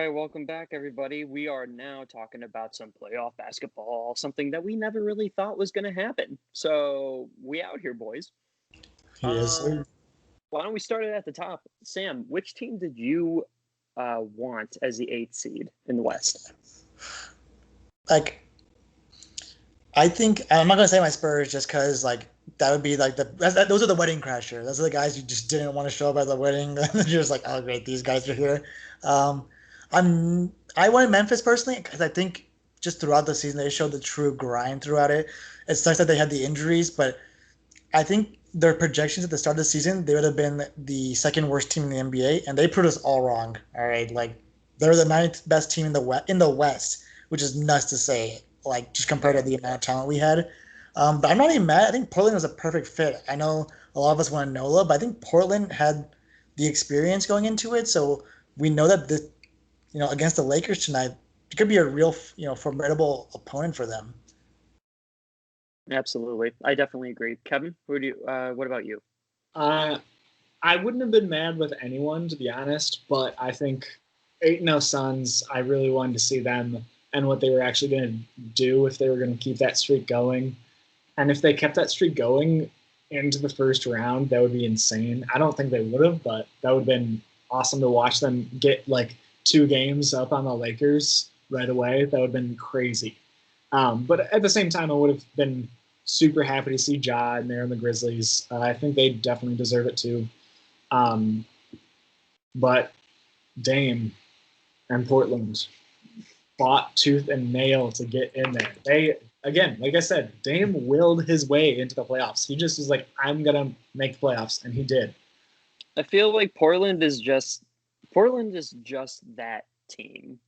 All right, welcome back, everybody. We are now talking about some playoff basketball, something that we never really thought was going to happen. So we out here, boys. Yes, sir. Why don't we start it at the top? Sam, which team did you want as the eighth seed in the West? Like, I think I'm not gonna say my Spurs just because that would be those are the wedding crashers. Those are the guys you just didn't want to show up at the wedding. You're just like, oh great, these guys are here. Um, I wanted Memphis personally because I think just throughout the season they showed the true grind throughout it. It sucks that they had the injuries, but I think their projections at the start of the season they would have been the second worst team in the NBA, and they proved us all wrong. All right, they're the ninth best team in the West, which is nuts to say. Like just compared to the amount of talent we had. But I'm not even mad. I think Portland was a perfect fit. I know a lot of us want Nola, but I think Portland had the experience going into it, so we know that this, against the Lakers tonight, it could be a real, formidable opponent for them. Absolutely, I definitely agree. Kevin, what about you? I wouldn't have been mad with anyone, to be honest, but I think 8-0 Suns, I really wanted to see them and what they were actually going to do if they were going to keep that streak going. And if they kept that streak going into the first round, that would be insane. I don't think they would have, but that would have been awesome to watch them get like 2 games up on the Lakers right away. That would have been crazy. But at the same time, I would have been super happy to see Ja and there in the Grizzlies. I think they definitely deserve it too. But Dame and Portland fought tooth and nail to get in there. They, again, like I said, Dame willed his way into the playoffs. He just was like, I'm going to make the playoffs, and he did. I feel like Portland is just that team.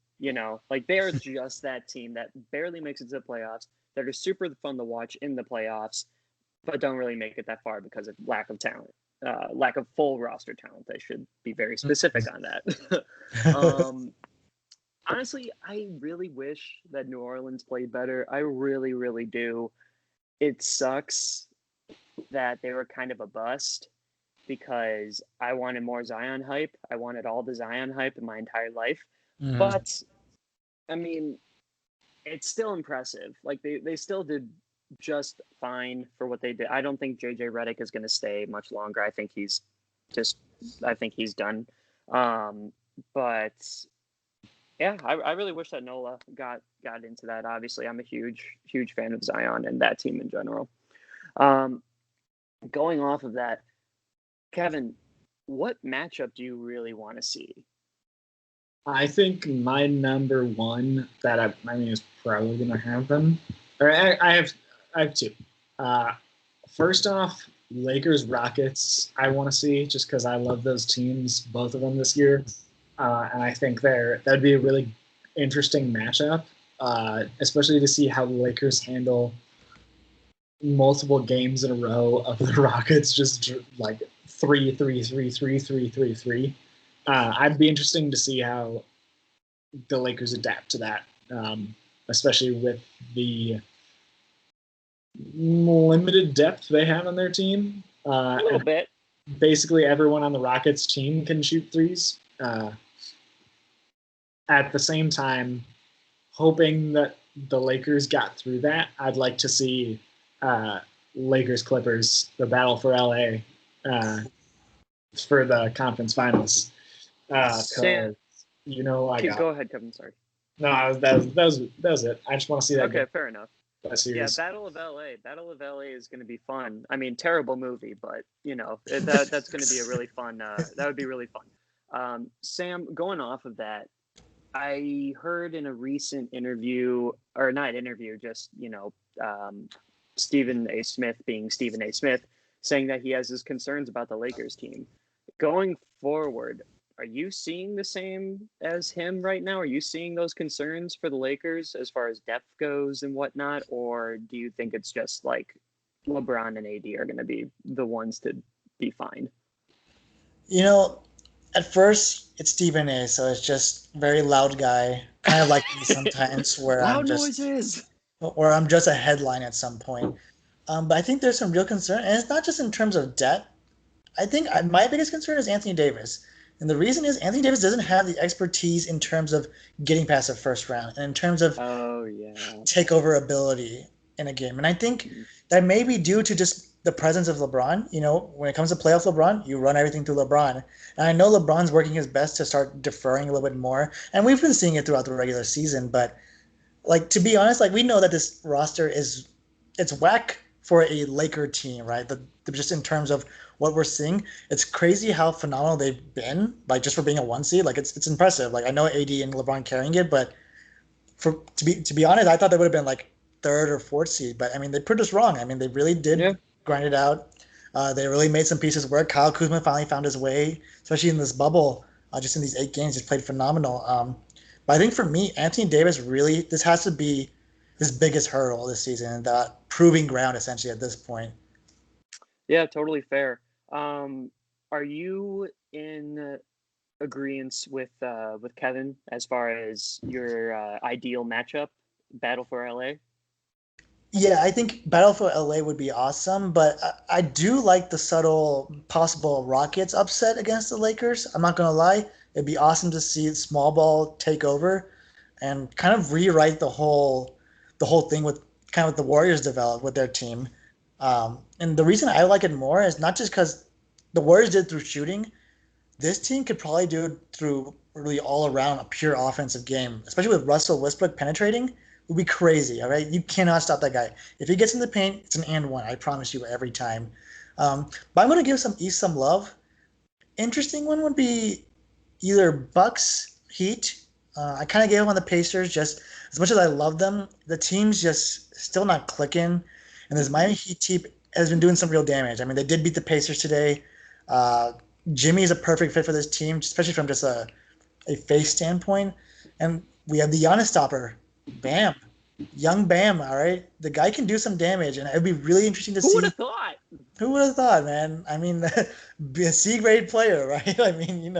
Like they are just that team that barely makes it to the playoffs, that are super fun to watch in the playoffs, but don't really make it that far because of lack of talent, lack of full roster talent. I should be very specific on that. Honestly, I really wish that New Orleans played better. I really, really do. It sucks that they were kind of a bust because I wanted more Zion hype. I wanted all the Zion hype in my entire life. Mm-hmm. But, I mean, it's still impressive. Like, they still did just fine for what they did. I don't think JJ Redick is going to stay much longer. I think he's done. But yeah, I really wish that Nola got into that. Obviously, I'm a huge fan of Zion and that team in general. Going off of that, Kevin, what matchup do you really want to see? I think my number one that I mean is probably going to happen. Or I have 2. First off, Lakers Rockets. I want to see just because I love those teams, both of them this year, and I think that'd be a really interesting matchup, especially to see how the Lakers handle multiple games in a row of the Rockets just like 3-3-3-3-3-3-3. I'd be interesting to see how the Lakers adapt to that, especially with the limited depth they have on their team. A little bit. Basically, everyone on the Rockets team can shoot threes. At the same time, hoping that the Lakers got through that, I'd like to see Lakers Clippers, the battle for LA, for the conference finals. Sam, go ahead, Kevin. Sorry. No, that was it. I just want to see that. Okay, fair enough. Yeah, Battle of LA is going to be fun. I mean, terrible movie, but that's going to be a really fun. That would be really fun. Sam, going off of that, I heard in a recent interview, or not interview, just Stephen A. Smith being Stephen A. Smith, saying that he has his concerns about the Lakers team. Going forward, are you seeing the same as him right now? Are you seeing those concerns for the Lakers as far as depth goes and whatnot? Or do you think it's just like LeBron and AD are going to be the ones to be fine? At first it's Stephen A, so it's just very loud guy, kind of like me sometimes, where loud noises, or I'm just a headline at some point. But I think there's some real concern, and it's not just in terms of depth. I think my biggest concern is Anthony Davis. And the reason is Anthony Davis doesn't have the expertise in terms of getting past the first round and in terms of Oh yeah. takeover ability in a game. And I think that may be due to just the presence of LeBron. You know, when it comes to playoff LeBron, you run everything through LeBron. And I know LeBron's working his best to start deferring a little bit more. And we've been seeing it throughout the regular season. But like to be honest, like we know that this roster is it's whack for a Laker team, right? Just in terms of what we're seeing, it's crazy how phenomenal they've been. Like just for being a 1 seed, like it's impressive. Like I know AD and LeBron carrying it, but to be honest, I thought they would have been like third or fourth seed, but I mean they proved us wrong. I mean they really did grind it out. They really made some pieces work. Kyle Kuzma finally found his way, especially in this bubble. Just in these 8 games, he's played phenomenal. But I think for me, Anthony Davis really this has to be his biggest hurdle this season, that proving ground essentially at this point. Yeah, totally fair. Are you in agreement with Kevin as far as your ideal matchup, Battle for LA? Yeah, I think Battle for LA would be awesome, but I do like the subtle possible Rockets upset against the Lakers. I'm not gonna lie, it'd be awesome to see small ball take over and kind of rewrite the whole thing with kind of what the Warriors developed with their team. And the reason I like it more is not just because the Warriors did it through shooting. This team could probably do it through really all around a pure offensive game, especially with Russell Westbrook penetrating. It would be crazy. All right, you cannot stop that guy. If he gets in the paint, it's an and one. I promise you every time. But I'm gonna give some East some love. Interesting one would be either Bucks Heat. I kind of gave them on the Pacers just as much as I love them. The team's just still not clicking, and this Miami Heat team has been doing some real damage. I mean, they did beat the Pacers today. Uh, Jimmy is a perfect fit for this team, especially from just a face standpoint. And we have the Giannis stopper, Bam, young Bam. All right, the guy can do some damage, and it'd be really interesting to Who would see. have thought? Who would have thought, man? I mean, be a C grade player, right? I mean,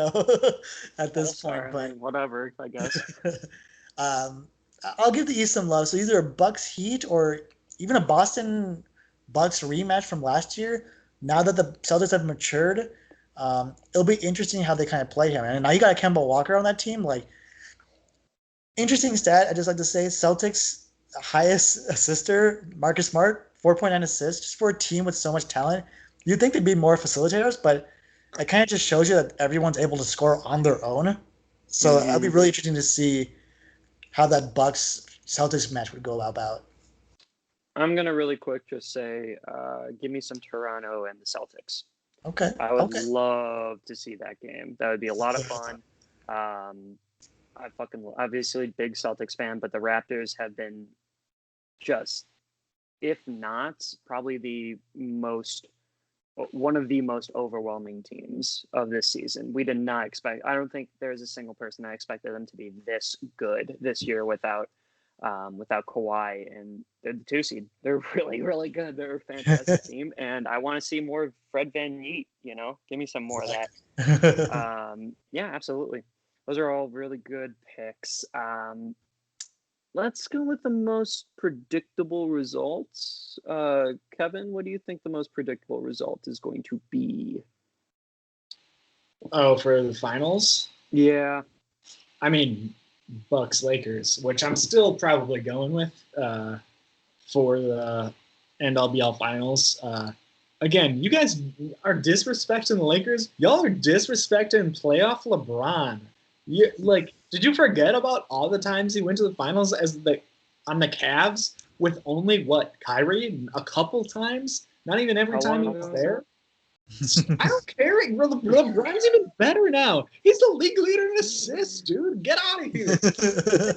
at this point, All-star, I but mean, whatever, I guess. um, I'll give the East some love. So either a Bucks Heat or even a Boston Bucks rematch from last year. Now that the Celtics have matured, it'll be interesting how they kind of play him. And now you got a Kemba Walker on that team. Like, interesting stat. I just like to say Celtics highest assister, Marcus Smart, 4.9 assists, just for a team with so much talent. You'd think they'd be more facilitators, but it kind of just shows you that everyone's able to score on their own. So it'll be really interesting to see how that Bucks Celtics match would go about. I'm gonna really quick just say, give me some Toronto and the Celtics. Okay. I would Okay. love to see that game. That would be a lot of fun. I fucking obviously big Celtics fan, but the Raptors have been just, if not, probably one of the most overwhelming teams of this season. We did not expect. I don't think there's a single person that expected them to be this good this year without Kawhi, and they're the 2 seed. They're really, really good. They're a fantastic team, and I want to see more of Fred VanVleet. Give me some more of that. Yeah, absolutely. Those are all really good picks. Let's go with the most predictable results. Kevin, what do you think the most predictable result is going to be? Oh, for the finals? Yeah. I mean, Bucks Lakers, which I'm still probably going with for the end all be all finals. Again, you guys are disrespecting the Lakers. Y'all are disrespecting playoff LeBron. Did you forget about all the times he went to the finals on the Cavs with only Kyrie? A couple times, not even every time he was there. I don't care. LeBron's even better now. He's the league leader in assists, dude. Get out of here.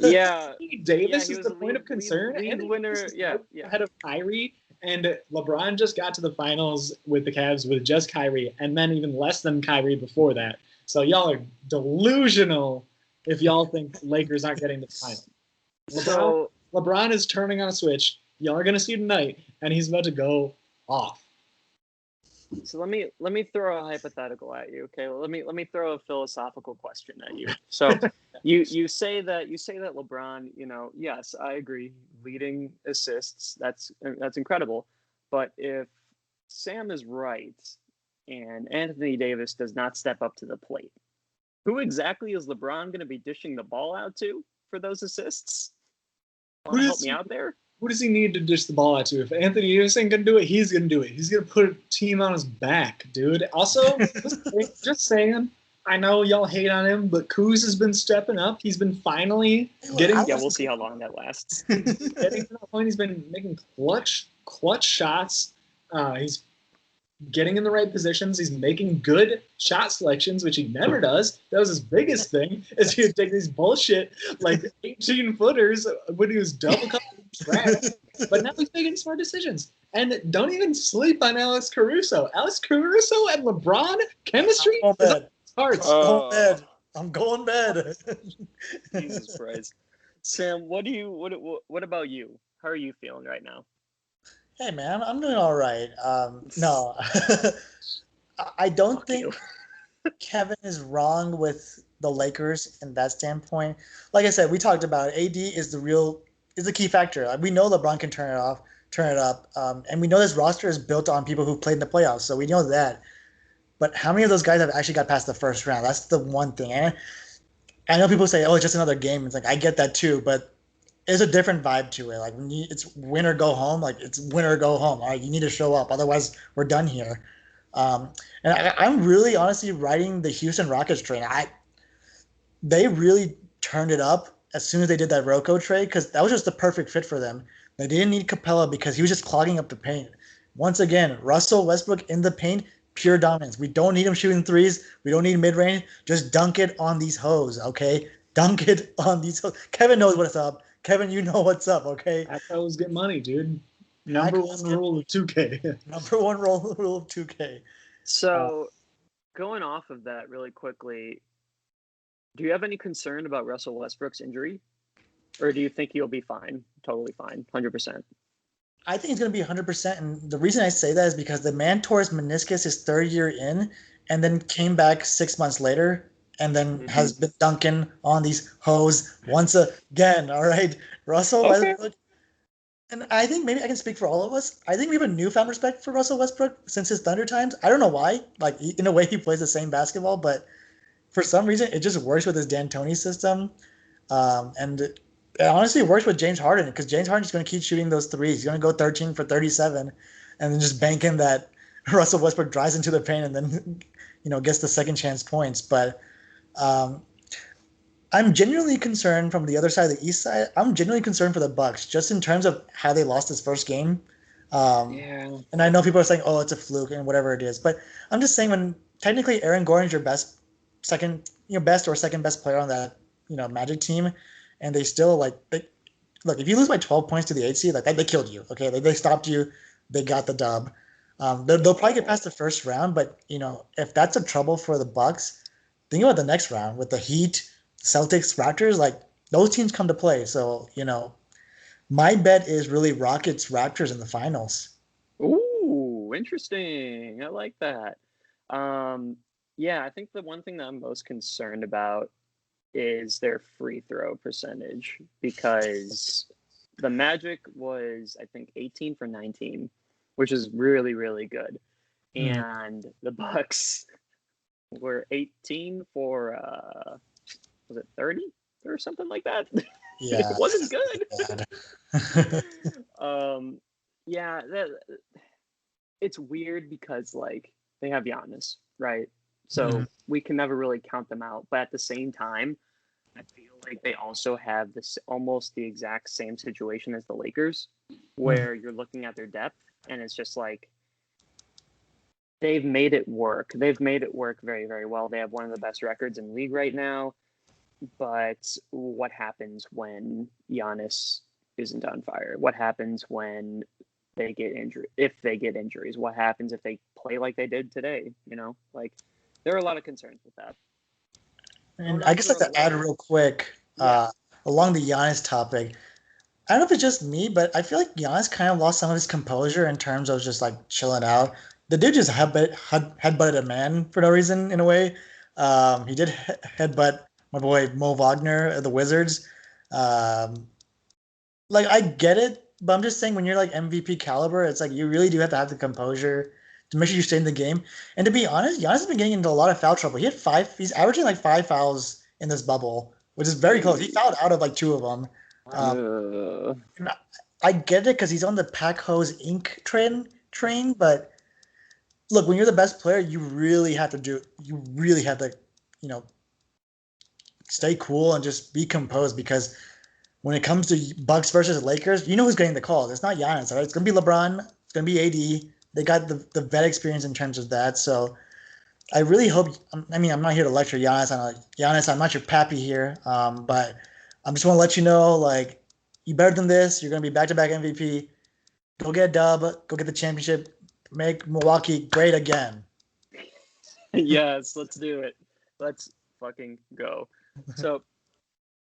Yeah. Davis is the point of concern. League winner. Yeah. Ahead of Kyrie. And LeBron just got to the finals with the Cavs with just Kyrie, and then even less than Kyrie before that. So y'all are delusional if y'all think Lakers aren't getting to the final. LeBron is turning on a switch. Y'all are going to see tonight, and he's about to go off. So let me throw a hypothetical at you, okay? Let me throw a philosophical question at you. So you say that LeBron, yes, I agree, leading assists, that's incredible. But if Sam is right and Anthony Davis does not step up to the plate, Who exactly is LeBron going to be dishing the ball out to for those assists? Want Who to does help me out there? Who does he need to dish the ball out to? If Anthony Davis ain't gonna do it, he's gonna do it. He's gonna put a team on his back, dude. Also, just saying, I know y'all hate on him, but Kuz has been stepping up. He's been finally getting. Yeah, we'll see how long that lasts. Getting to that point, he's been making clutch shots. He's getting in the right positions. He's making good shot selections, which he never does. That was his biggest thing, is he would take these bullshit, like 18-footers when he was double covering trash. But now he's making smart decisions. And don't even sleep on Alex Caruso. Alex Caruso and LeBron chemistry I'm going bed. hearts. I'm going bed. Jesus Christ. Sam, what about you? How are you feeling right now? Hey man, I'm doing all right. No, I don't Fuck think you. Kevin is wrong with the Lakers in that standpoint. Like I said, we talked about it. AD is the key factor. Like, we know LeBron can turn it up, and we know this roster is built on people who played in the playoffs, so we know that. But how many of those guys have actually got past the first round? That's the one thing. And I know people say, "Oh, it's just another game." It's like I get that too, but there's a different vibe to it. Like it's win or go home. Like it's win or go home. All right, you need to show up, otherwise we're done here. And I'm really honestly riding the Houston Rockets train. They really turned it up as soon as they did that Rocco trade because that was just the perfect fit for them. They didn't need Capella because he was just clogging up the paint. Once again, Russell Westbrook in the paint, pure dominance. We don't need him shooting threes. We don't need mid-range. Just dunk it on these hoes, okay? Dunk it on these hoes. Kevin knows what's up. Kevin, you know what's up, okay? That's how get money, dude. Number one rule of 2K. Number one rule of 2K. So, going off of that really quickly, do you have any concern about Russell Westbrook's injury? Or do you think he'll be fine? Totally fine. 100%. I think he's going to be 100%. And the reason I say that is because the man tore his meniscus his third year in and then came back 6 months later and then has been dunking on these hoes once again. All right. Russell Westbrook. And I think maybe I can speak for all of us. I think we have a newfound respect for Russell Westbrook since his Thunder times. I don't know why. Like, in a way, he plays the same basketball, but for some reason, it just works with his D'Antoni system. And it honestly works with James Harden because James Harden's going to keep shooting those threes. He's going to go 13 for 37 and then just bank in that Russell Westbrook drives into the paint and then, gets the second chance points. But I'm genuinely concerned from the other side of the East side. I'm genuinely concerned for the Bucks just in terms of how they lost this first game. Yeah. And I know people are saying, "Oh, it's a fluke" and whatever it is, but I'm just saying when technically Aaron Gordon's your best or second best player on that Magic team, and they still look if you lose by 12 points to the 8 seed, like they killed you. Okay, they stopped you, they got the dub. They'll probably get past the first round, but if that's a trouble for the Bucks, think about the next round with the Heat, Celtics, Raptors. Like those teams come to play. So my bet is really Rockets, Raptors in the finals. Ooh, interesting. I like that. Yeah, I think the one thing that I'm most concerned about is their free throw percentage because the Magic was, I think, 18 for 19, which is really, really good. And the Bucks were 18 for, was it 30 or something like that? Yeah. It wasn't good. Yeah, it's weird because, they have Giannis, right? So we can never really count them out. But at the same time, I feel like they also have this almost the exact same situation as the Lakers, where you're looking at their depth, and it's just they've made it work. They've made it work very, very well. They have one of the best records in the league right now. But what happens when Giannis isn't on fire? What happens when they get injured? If they get injuries, what happens if they play like they did today? There are a lot of concerns with that. And I guess to add real quick, along the Giannis topic, I don't know if it's just me, but I feel like Giannis kind of lost some of his composure in terms of just chilling out. The dude just headbutted a man for no reason in a way. He did headbutt my boy Mo Wagner of the Wizards. I get it, but I'm just saying when you're MVP caliber, it's you really do have to have the composure to make sure you stay in the game. And to be honest, Giannis has been getting into a lot of foul trouble. He's averaging like 5 fouls in this bubble, which is very close. He fouled out of like 2 of them. I get it because he's on the Pack Hose Inc. train, but look, when you're the best player, you really have to, you know, stay cool and just be composed because when it comes to Bucks versus Lakers, you know who's getting the calls. It's not Giannis, right? It's going to be LeBron. It's going to be AD. They got the vet experience in terms of that. So I really hope – I mean, I'm not here to lecture Giannis. I'm not your pappy here. But I just want to let you know, like, you better than this. You're going to be back-to-back MVP. Go get a dub. Go get the championship. Make Milwaukee great again. Yes, let's do it. Let's fucking go. So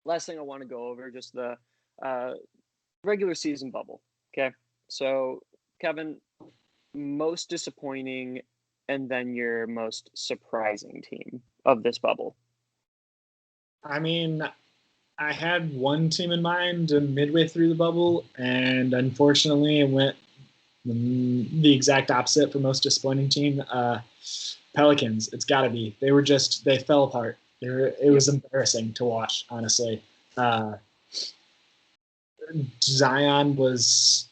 last thing I want to go over, just the regular season bubble. Okay. So, Kevin, most disappointing and then your most surprising team of this bubble. I mean, I had one team in mind midway through the bubble, and unfortunately it went the exact opposite for most disappointing team. Pelicans, it's got to be. They fell apart. It was embarrassing to watch, honestly. Zion was,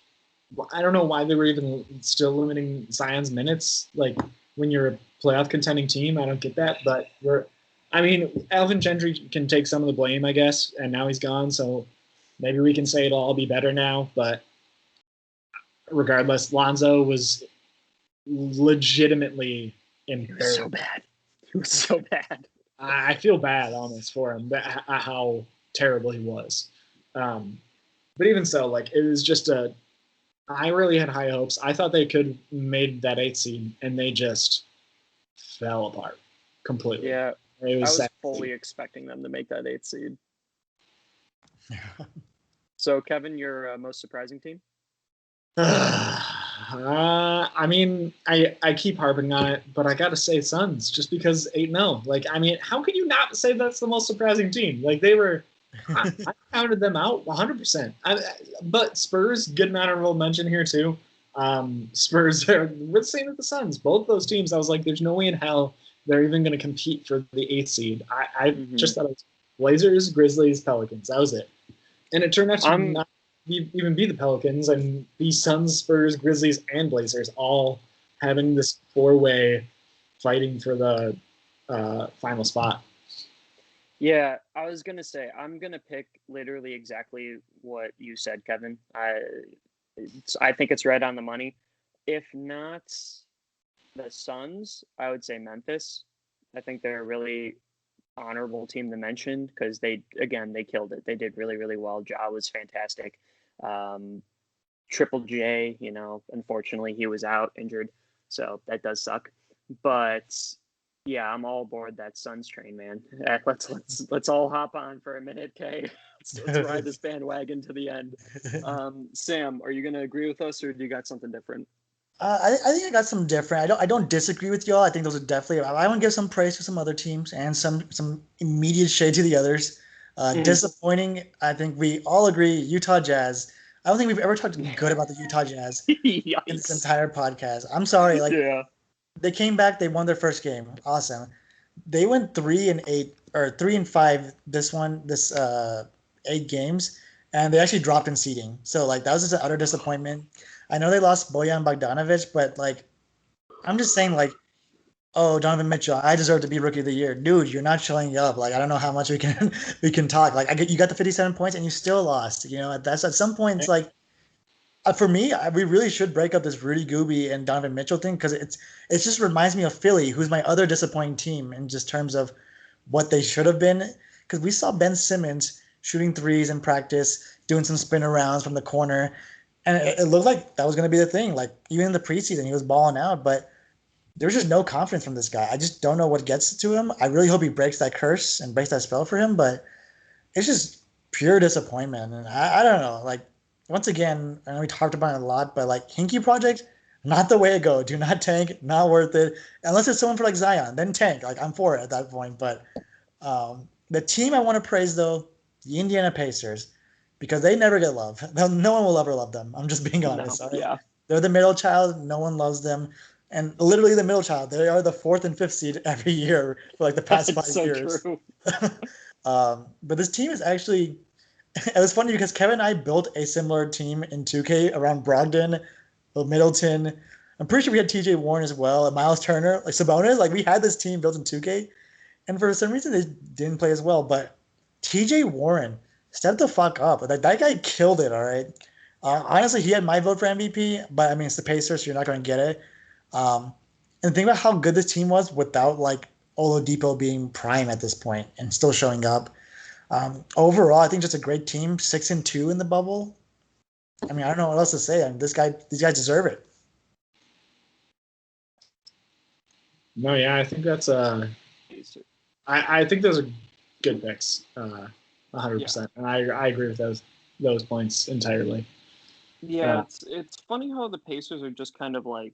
I don't know why they were even still limiting Zion's minutes. Like, when you're a playoff contending team, I don't get that. But Alvin Gentry can take some of the blame, I guess, and now he's gone. So maybe we can say it'll all be better now. But regardless, Lonzo was legitimately embarrassing. He was so bad. I feel bad almost for him, how terrible he was. But even so, like, it was just I really had high hopes. I thought they could have made that 8th seed, and they just fell apart completely. Yeah, I was fully expecting them to make that 8th seed. So, Kevin, your most surprising team? I mean, I keep harping on it, but I got to say Suns, just because 8-0. Like, I mean, how can you not say that's the most surprising team? Like, they were – I counted them out 100%. But Spurs, good and honorable mention here too. Spurs are the same with the Suns. Both those teams, I was like, there's no way in hell they're even going to compete for the 8th seed. I just thought it was Blazers, Grizzlies, Pelicans. That was it. And it turned out to not even be the Pelicans and be Suns, Spurs, Grizzlies, and Blazers all having this 4-way fighting for the final spot. Yeah, I was going to say, I'm going to pick literally exactly what you said, Kevin. I think it's right on the money. If not the Suns, I would say Memphis. I think they're a really honorable team to mention because they killed it. They did really, really well. Ja was fantastic. Triple J, unfortunately he was out injured, so that does suck. But yeah, I'm all aboard that Suns train, man. Let's all hop on for a minute, okay? Let's ride this bandwagon to the end. Sam, are you gonna agree with us, or do you got something different? I think I got some different. I don't disagree with y'all. I think those are definitely. I want to give some praise to some other teams and some immediate shade to the others. Disappointing. I think we all agree. Utah Jazz. I don't think we've ever talked good about the Utah Jazz in this entire podcast. I'm sorry. They came back. They won their first game. Awesome. They went 3-8 or 3-5 this 8 games, and they actually dropped in seeding. So that was just an utter disappointment. I know they lost Bojan Bogdanovic, but I'm just saying oh, Donovan Mitchell, I deserve to be Rookie of the Year, dude. You're not showing up. I don't know how much we can talk. You got the 57 points and you still lost. That's at some point it's for me, we really should break up this Rudy Gobert and Donovan Mitchell thing because it just reminds me of Philly, who's my other disappointing team in just terms of what they should have been. Because we saw Ben Simmons shooting threes in practice, doing some spin arounds from the corner, and it looked like that was going to be the thing. Even in the preseason, he was balling out, but there's just no confidence from this guy. I just don't know what gets to him. I really hope he breaks that curse and breaks that spell for him, but it's just pure disappointment. And I don't know. Once again, I know we talked about it a lot, but Hinkie Project, not the way to go. Do not tank, not worth it. Unless it's someone for Zion, then tank. I'm for it at that point. But the team I want to praise, though, the Indiana Pacers, because they never get love. No one will ever love them. I'm just being honest. No, yeah. They're the middle child. No one loves them. And literally the middle child. They are the 4th and 5th seed every year for like the past 5 so years. true. But this team is actually. It was funny because Kevin and I built a similar team in 2K around Brogdon, Middleton. I'm pretty sure we had TJ Warren as well, and Miles Turner, like Sabonis. Like we had this team built in 2K, and for some reason they didn't play as well. But TJ Warren stepped the fuck up. Like that guy killed it. All right. Honestly, he had my vote for MVP, but I mean it's the Pacers, so you're not going to get it. And think about how good this team was without like Oladipo being prime at this point and still showing up. Overall, I think just a great team, 6-2 in the bubble. I mean, I don't know what else to say. I mean, these guys deserve it. No, yeah, I think that's I think those are good picks, 100%, and I agree with those points entirely. Yeah, it's funny how the Pacers are just kind of like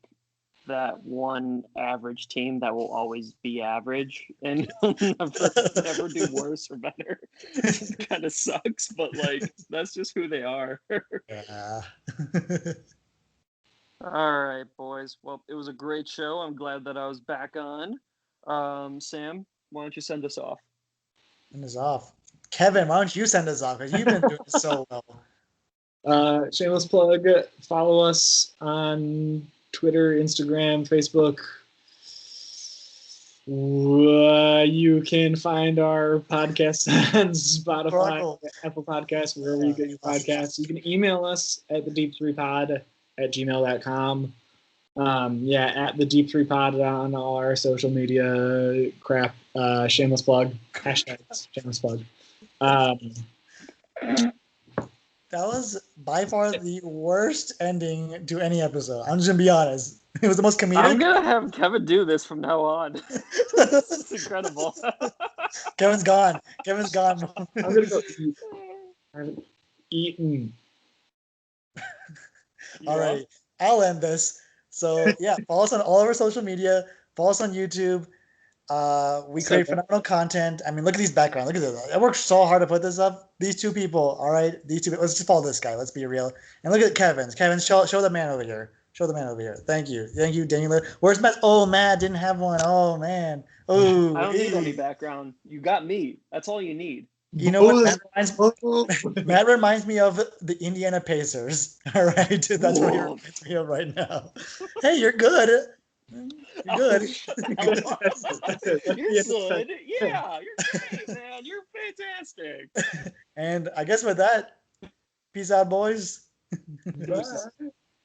that one average team that will always be average and never do worse or better. It kind of sucks, but like that's just who they are. Yeah. All right, boys. Well, it was a great show. I'm glad that I was back on. Sam, why don't you send us off? Send us off. Kevin, why don't you send us off? Because you've been doing so well. Shameless plug. Follow us on Twitter, Instagram, Facebook. You can find our podcast on Spotify, Apple Podcasts, wherever you get your podcasts. You can email us at thedeep3pod@gmail.com. At the Deep 3 Pod on all our social media crap. Shameless plug. Hashtags. Shameless plug. That was by far the worst ending to any episode. I'm just gonna be honest. It was the most comedic. I'm gonna have Kevin do this from now on. It's incredible. Kevin's gone. I'm gonna go eat. I haven't eaten. All right, I'll end this. So yeah, follow us on all of our social media. Follow us on YouTube. We create phenomenal content. I mean, look at these backgrounds. Look at this. I worked so hard to put this up. These two people, all right? Let's just follow this guy. Let's be real. And look at Kevin's. Show the man over here. Show the man over here. Thank you, Daniel. Where's Matt? Oh, Matt didn't have one. Oh man. Oh. I don't need any background. You got me. That's all you need. You know what? Matt reminds me of the Indiana Pacers. All right, that's what he reminds me of right now. Hey, you're good. You're good. You're good. Yeah, you're great, man. You're fantastic. And I guess with that, peace out, boys. Bye.